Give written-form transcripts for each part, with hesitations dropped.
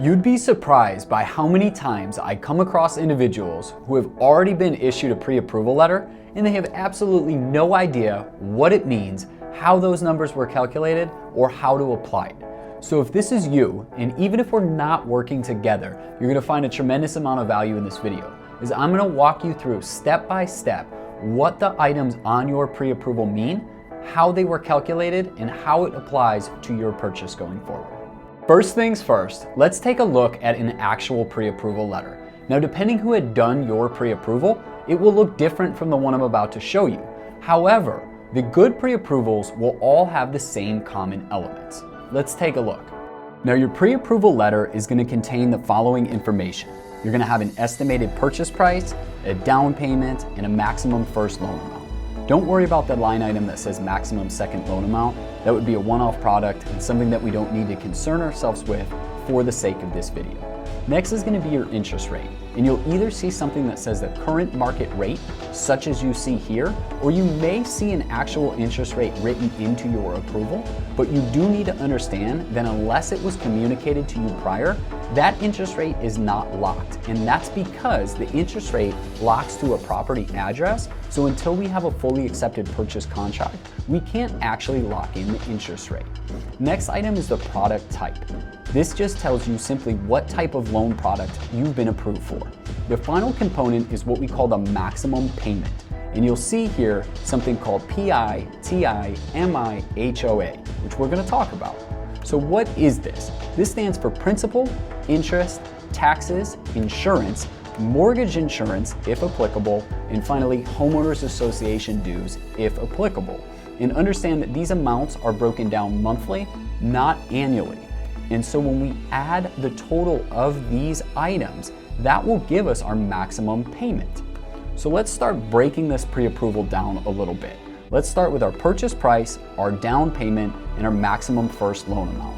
You'd be surprised by how many times I come across individuals who have already been issued a pre-approval letter and they have absolutely no idea what it means, how those numbers were calculated, or how to apply it. So if this is you, and even if we're not working together, you're gonna find a tremendous amount of value in this video, as I'm gonna walk you through step by step what the items on your pre-approval mean, how they were calculated, and how it applies to your purchase going forward. First things first, let's take a look at an actual pre-approval letter. Now, depending who had done your pre-approval, it will look different from the one I'm about to show you. However, the good pre-approvals will all have the same common elements. Let's take a look. Now, your pre-approval letter is going to contain the following information. You're going to have an estimated purchase price, a down payment, and a maximum first loan amount. Don't worry about the line item that says maximum second loan amount. That would be a one-off product and something that we don't need to concern ourselves with for the sake of this video. Next is going to be your interest rate, and you'll either see something that says the current market rate, such as you see here, or you may see an actual interest rate written into your approval, but you do need to understand that unless it was communicated to you prior, that interest rate is not locked, and that's because the interest rate locks to a property address, so until we have a fully accepted purchase contract, we can't actually lock in the interest rate. Next item is the product type. This just tells you simply what type of loan product you've been approved for. The final component is what we call the maximum payment. And you'll see here something called PI, TI, MI, HOA, which we're going to talk about. So what is this? This stands for principal, interest, taxes, insurance, mortgage insurance, if applicable, and finally, homeowners association dues, if applicable. And understand that these amounts are broken down monthly, not annually. And so when we add the total of these items, that will give us our maximum payment. So let's start breaking this pre-approval down a little bit. Let's start with our purchase price, our down payment, and our maximum first loan amount.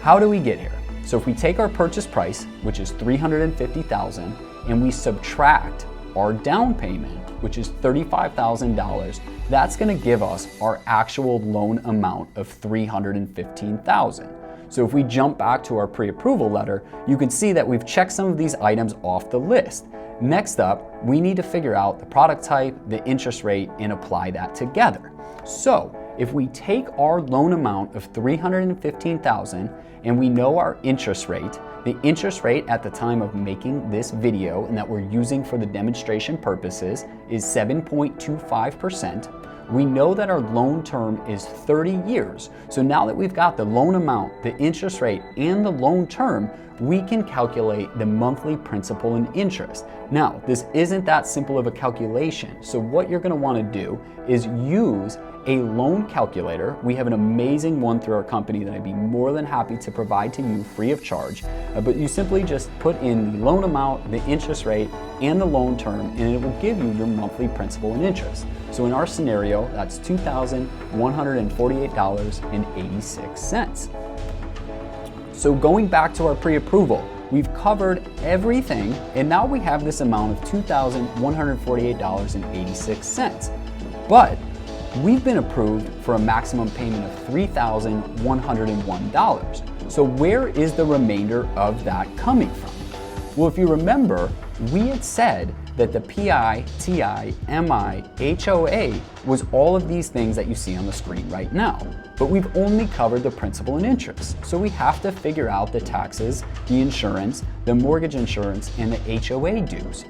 How do we get here? So if we take our purchase price, which is $350,000, and we subtract our down payment, which is $35,000, that's gonna give us our actual loan amount of $315,000. So if we jump back to our pre-approval letter, you can see that we've checked some of these items off the list. Next up, we need to figure out the product type, the interest rate, and apply that together. So if we take our loan amount of $315,000 and we know our interest rate, the interest rate at the time of making this video and that we're using for the demonstration purposes is 7.25%. We know that our loan term is 30 years. So now that we've got the loan amount, the interest rate, and the loan term, we can calculate the monthly principal and interest. Now, this isn't that simple of a calculation. So what you're gonna wanna do is use a loan calculator. We have an amazing one through our company that I'd be more than happy to provide to you free of charge. But you simply just put in the loan amount, the interest rate, and the loan term, and it will give you your monthly principal and interest. So in our scenario, that's $2,148.86. So going back to our pre-approval, we've covered everything, and now we have this amount of $2,148.86. But we've been approved for a maximum payment of $3,101. So where is the remainder of that coming from? Well, if you remember, we had said that the PI, TI, MI, HOA was all of these things that you see on the screen right now. But we've only covered the principal and interest. So we have to figure out the taxes, the insurance, the mortgage insurance, and the HOA dues.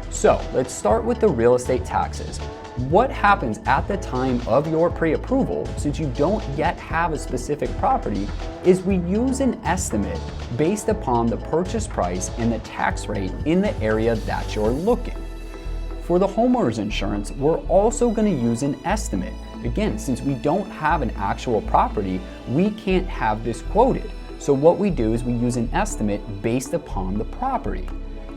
So let's start with the real estate taxes. What happens at the time of your pre-approval, since you don't yet have a specific property, is we use an estimate based upon the purchase price and the tax rate in the area that you're looking. For the homeowner's insurance, we're also going to use an estimate. Again, since we don't have an actual property, we can't have this quoted. So what we do is we use an estimate based upon the property.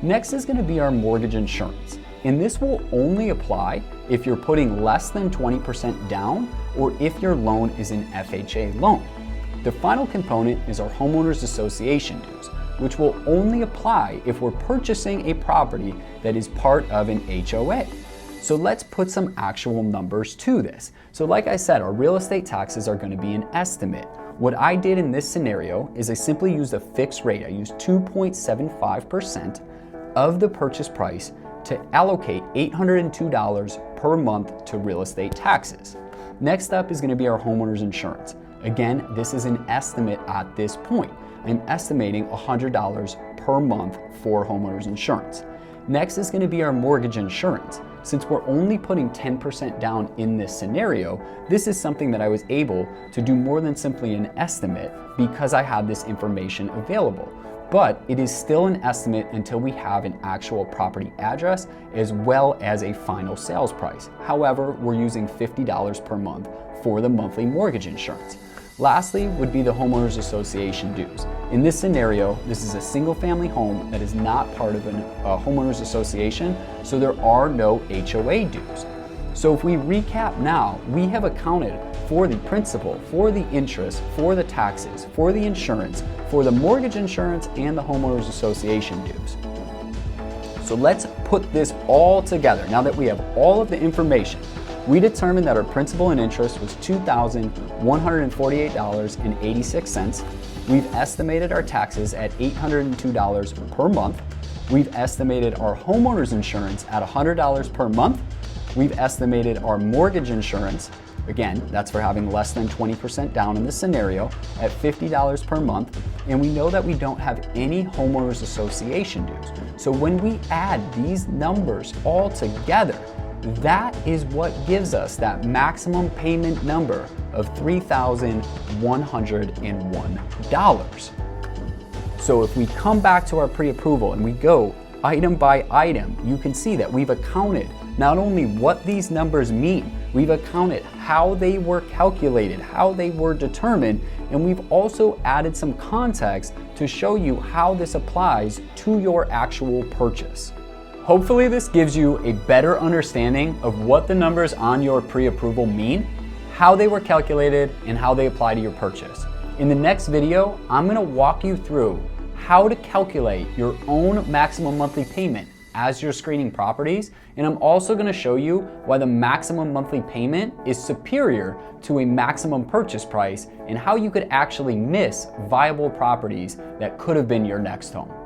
Next is going to be our mortgage insurance. And this will only apply if you're putting less than 20% down or if your loan is an FHA loan. The final component is our homeowners association dues, which will only apply if we're purchasing a property that is part of an HOA. So let's put some actual numbers to this. So like I said, our real estate taxes are going to be an estimate. What I did in this scenario is I simply used a fixed rate. I used 2.75% of the purchase price to allocate $802 per month to real estate taxes. Next up is going to be our homeowner's insurance. Again, this is an estimate at this point. I'm estimating $100 per month for homeowner's insurance. Next is going to be our mortgage insurance. Since we're only putting 10% down in this scenario, this is something that I was able to do more than simply an estimate because I had this information available. But it is still an estimate until we have an actual property address as well as a final sales price. However, we're using $50 per month for the monthly mortgage insurance. Lastly would be the homeowners association dues. In this scenario, this is a single family home that is not part of a homeowners association, so there are no HOA dues. So if we recap now, we have accounted for the principal, for the interest, for the taxes, for the insurance, for the mortgage insurance, and the homeowners association dues. So let's put this all together. Now that we have all of the information, we determined that our principal and interest was $2,148.86. We've estimated our taxes at $802 per month. We've estimated our homeowner's insurance at $100 per month. We've estimated our mortgage insurance, again, that's for having less than 20% down in this scenario, at $50 per month. And we know that we don't have any homeowners association dues. So when we add these numbers all together, that is what gives us that maximum payment number of $3,101. So if we come back to our pre-approval and we go item by item, you can see that we've accounted not only what these numbers mean, we've accounted how they were calculated, how they were determined, and we've also added some context to show you how this applies to your actual purchase. Hopefully this gives you a better understanding of what the numbers on your pre-approval mean, how they were calculated, and how they apply to your purchase. In the next video, I'm going to walk you through how to calculate your own maximum monthly payment as you're screening properties, and I'm also going to show you why the maximum monthly payment is superior to a maximum purchase price and how you could actually miss viable properties that could have been your next home.